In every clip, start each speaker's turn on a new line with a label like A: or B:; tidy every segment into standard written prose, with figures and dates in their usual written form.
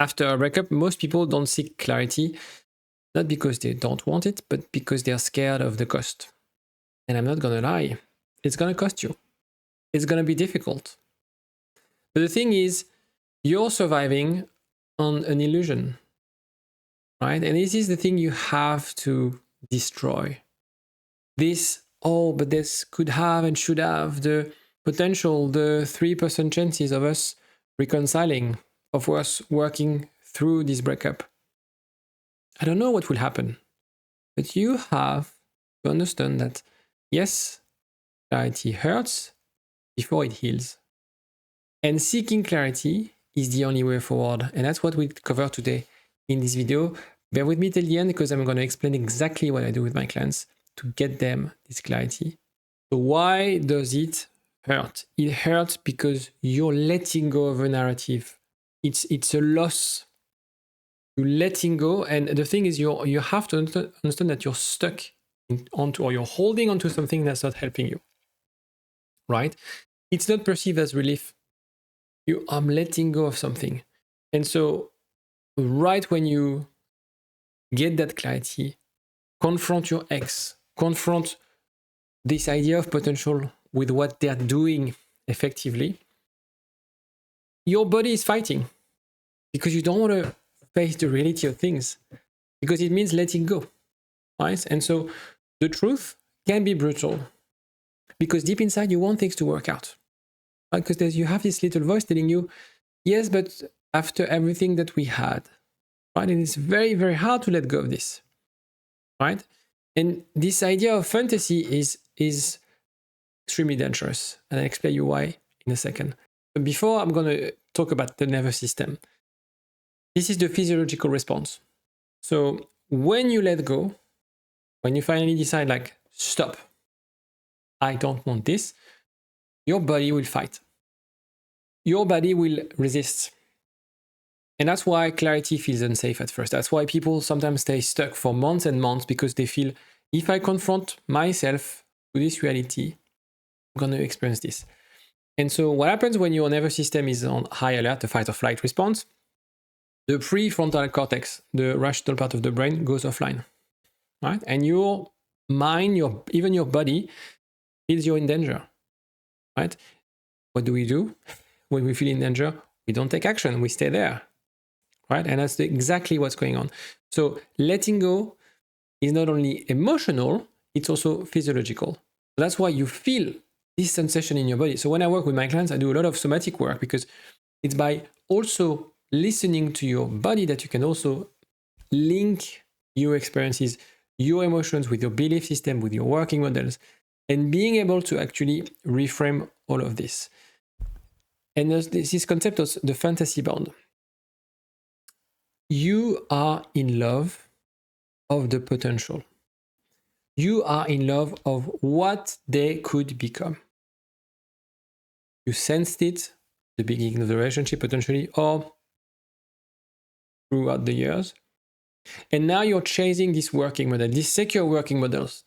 A: After a breakup, most people don't seek clarity, not because they don't want it, but because they're scared of the cost. And I'm not gonna lie, it's gonna cost you. It's gonna be difficult. But the thing is, you're surviving on an illusion, right? And this is the thing you have to destroy. This, oh, but this could have and should have the potential, the 3% chances of us reconciling, of us working through this breakup. I don't know what will happen, but you have to understand that, yes, clarity hurts before it heals. And seeking clarity is the only way forward. And that's what we cover today in this video. Bear with me till the end because I'm going to explain exactly what I do with my clients to get them this clarity. So why does it hurt? It hurts because you're letting go of a narrative. It's a loss. You're letting go. And the thing is, you have to understand that you're stuck onto, or you're holding onto something that's not helping you, right? It's not perceived as relief. I'm letting go of something. And so right when you get that clarity, confront your ex, confront this idea of potential with what they're doing effectively, your body is fighting because you don't want to face the reality of things, because it means letting go, right? And so the truth can be brutal because deep inside you want things to work out. Because you have this little voice telling you, yes, but after everything that we had, right? And it's very, very hard to let go of this, right? And this idea of fantasy is extremely dangerous. And I'll explain you why in a second. But before I'm going to talk about the nervous system, this is the physiological response. So when you let go, when you finally decide like, stop, I don't want this, your body will fight. Your body will resist. And that's why clarity feels unsafe at first. That's why people sometimes stay stuck for months and months, because they feel, if I confront myself to this reality, I'm going to experience this. And so what happens when your nervous system is on high alert, the fight or flight response, the prefrontal cortex, the rational part of the brain, goes offline, right? And your mind, even your body, feels you're in danger, right? What do we do when we feel in danger? We don't take action. We stay there, right? And that's exactly what's going on. So letting go is not only emotional, it's also physiological. That's why you feel this sensation in your body. So when I work with my clients, I do a lot of somatic work, because it's by also listening to your body that you can also link your experiences, your emotions with your belief system, with your working models, and being able to actually reframe all of this. And there's this concept of the fantasy bound. You are in love of the potential. You are in love of what they could become. You sensed it at the beginning of the relationship potentially, or throughout the years. And now you're chasing this working model, these secure working models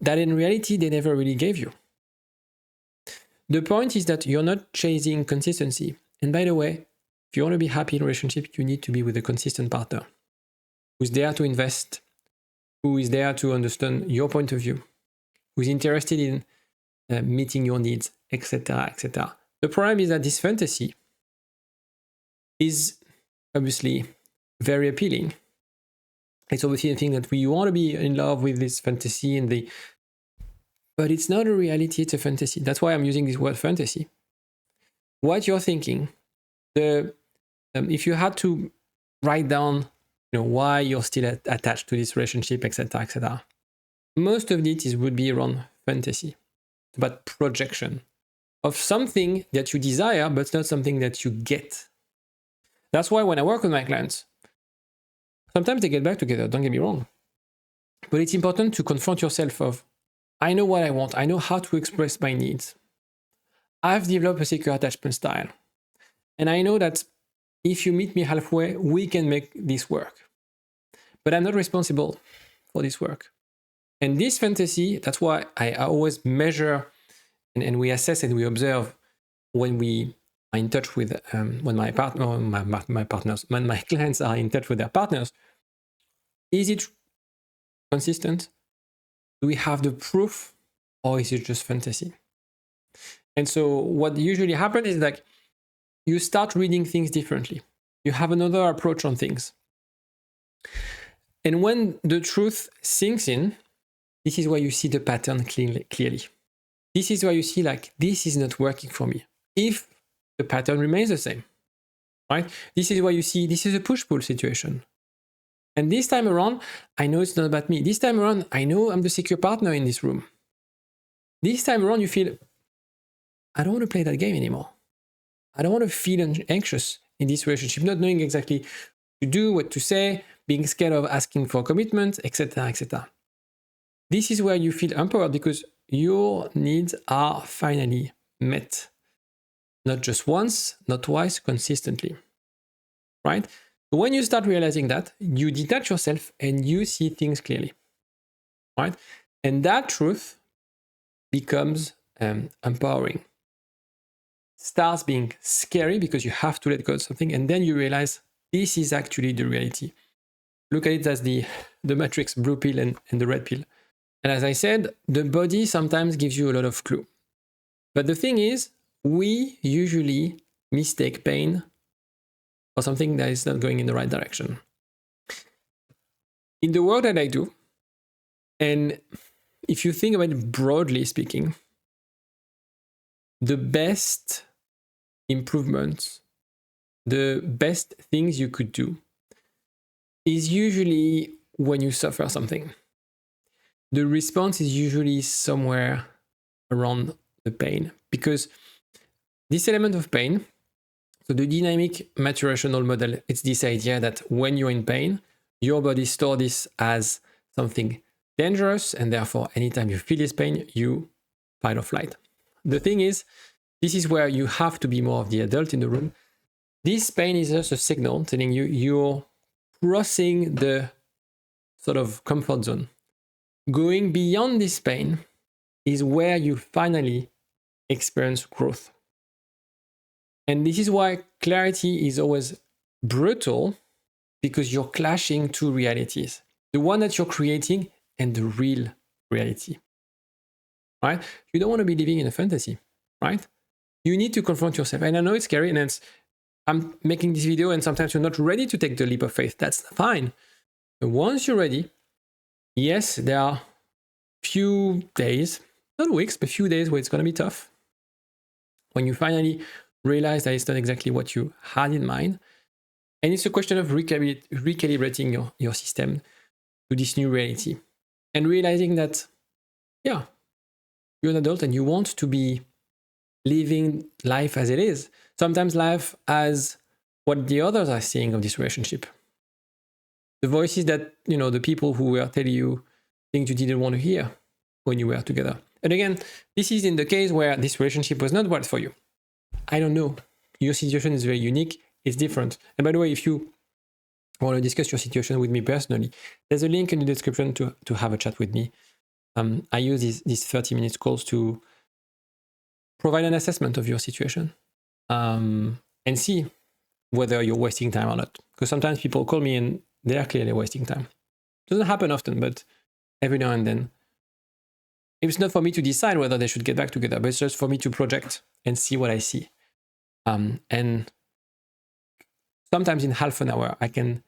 A: that in reality they never really gave you. The point is that you're not chasing consistency. And by the way, if you want to be happy in a relationship, you need to be with a consistent partner who's there to invest, who is there to understand your point of view, who's interested in meeting your needs, etc., etc. The problem is that this fantasy is obviously very appealing. It's obviously a thing that we want to be in love with, this fantasy, but it's not a reality, it's a fantasy. That's why I'm using this word fantasy. What you're thinking, if you had to write down, why you're still attached to this relationship, etc., etc., most of it would be around fantasy, about projection of something that you desire, but it's not something that you get. That's why when I work with my clients, sometimes they get back together, don't get me wrong. But it's important to confront yourself of, I know what I want. I know how to express my needs. I've developed a secure attachment style. And I know that if you meet me halfway, we can make this work. But I'm not responsible for this work. And this fantasy, that's why I always measure and we assess and we observe when we are in touch with, when my partners, when my clients are in touch with their partners, is it consistent? Do we have the proof, or is it just fantasy? And so what usually happens is like you start reading things differently. You have another approach on things. And when the truth sinks in, this is where you see the pattern clearly. This is where you see like, this is not working for me. If the pattern remains the same, right? This is where you see this is a push-pull situation. And this time around, I know it's not about me. This time around, I know I'm the secure partner in this room. This time around, you feel, I don't want to play that game anymore. I don't want to feel anxious in this relationship, not knowing exactly what to do, what to say, being scared of asking for commitment, etc., etc. This is where you feel empowered because your needs are finally met. Not just once, not twice, consistently. Right? When you start realizing that, you detach yourself and you see things clearly. Right? And that truth becomes empowering. Starts being scary because you have to let go of something, and then you realize this is actually the reality. Look at it as the matrix, blue pill and the red pill. And as I said, the body sometimes gives you a lot of clue. But the thing is, we usually mistake pain for something that is not going in the right direction. In the work that I do, and if you think about it broadly speaking, the best improvements, the best things you could do is usually when you suffer something. The response is usually somewhere around the pain, because this element of pain, so the dynamic maturational model, it's this idea that when you're in pain, your body stores this as something dangerous, and therefore anytime you feel this pain, you fight or flight. The thing is, this is where you have to be more of the adult in the room. This pain is just a signal telling you you're crossing the sort of comfort zone. Going beyond this pain is where you finally experience growth. And this is why clarity is always brutal, because you're clashing two realities. The one that you're creating and the real reality. Right? You don't want to be living in a fantasy, right? You need to confront yourself. And I know it's scary, and I'm making this video and sometimes you're not ready to take the leap of faith. That's fine. But once you're ready, yes, there are few days, not weeks, but few days where it's going to be tough. When you finally realize that it's not exactly what you had in mind. And it's a question of recalibrating your system to this new reality. And realizing that, yeah, you're an adult and you want to be living life as it is. Sometimes life as what the others are seeing of this relationship. The voices that, the people who were telling you things you didn't want to hear when you were together. And again, this is in the case where this relationship was not right for you. I don't know. Your situation is very unique. It's different. And by the way, if you want to discuss your situation with me personally, there's a link in the description to have a chat with me. I use these 30-minute calls to provide an assessment of your situation and see whether you're wasting time or not. Because sometimes people call me and they are clearly wasting time. It doesn't happen often, but every now and then. It's not for me to decide whether they should get back together, but it's just for me to project and see what I see. And sometimes in half an hour, I can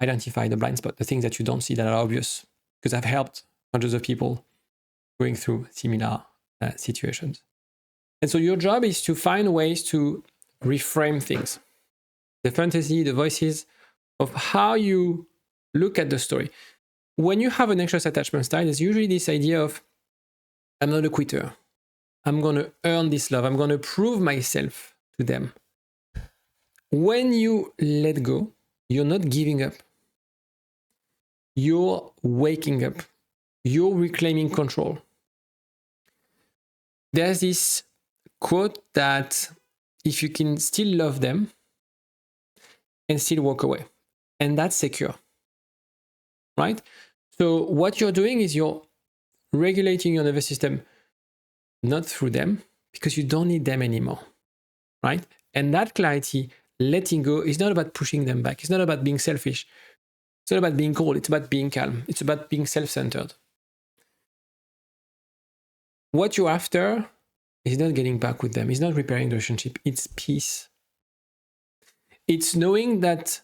A: identify the blind spot, the things that you don't see that are obvious, because I've helped hundreds of people going through similar situations. And so your job is to find ways to reframe things. The fantasy, the voices of how you look at the story. When you have an anxious attachment style, there's usually this idea of, I'm not a quitter. I'm going to earn this love. I'm going to prove myself to them. When you let go, you're not giving up. You're waking up. You're reclaiming control. There's this quote that if you can still love them and still walk away, and that's secure, right? So what you're doing is you're regulating your nervous system, not through them, because you don't need them anymore, right? And that clarity, letting go, is not about pushing them back. It's not about being selfish. It's not about being cold. It's about being calm. It's about being self-centered. What you're after is not getting back with them. It's not repairing the relationship. It's peace. It's knowing that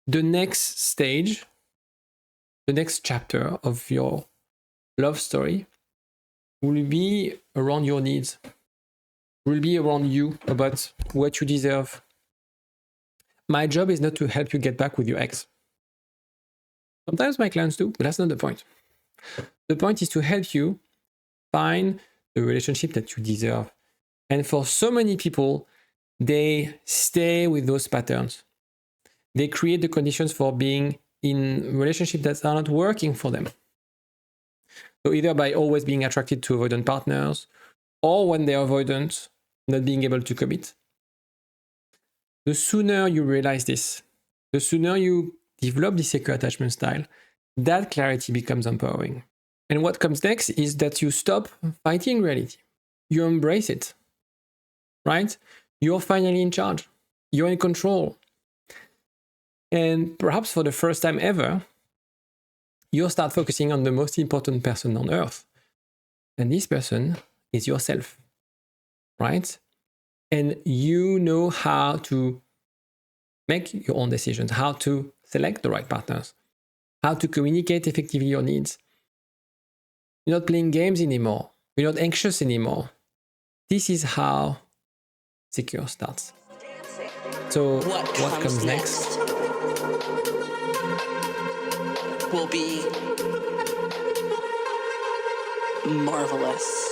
A: the next stage, the next chapter of your love story will be around your needs, will be around you, about what you deserve. My job is not to help you get back with your ex. Sometimes my clients do, but that's not the point. The point is to help you find the relationship that you deserve. And for so many people, they stay with those patterns. They create the conditions for being in relationships that are not working for them. So either by always being attracted to avoidant partners, or when they're avoidant, not being able to commit. The sooner you realize this, the sooner you develop this secure attachment style, that clarity becomes empowering. And what comes next is that you stop fighting reality. You embrace it, right? You're finally in charge. You're in control. And perhaps for the first time ever, you'll start focusing on the most important person on earth. And this person is yourself, right? And you know how to make your own decisions, how to select the right partners, how to communicate effectively your needs. You're not playing games anymore. You're not anxious anymore. This is how secure starts. So what comes next
B: will be marvelous.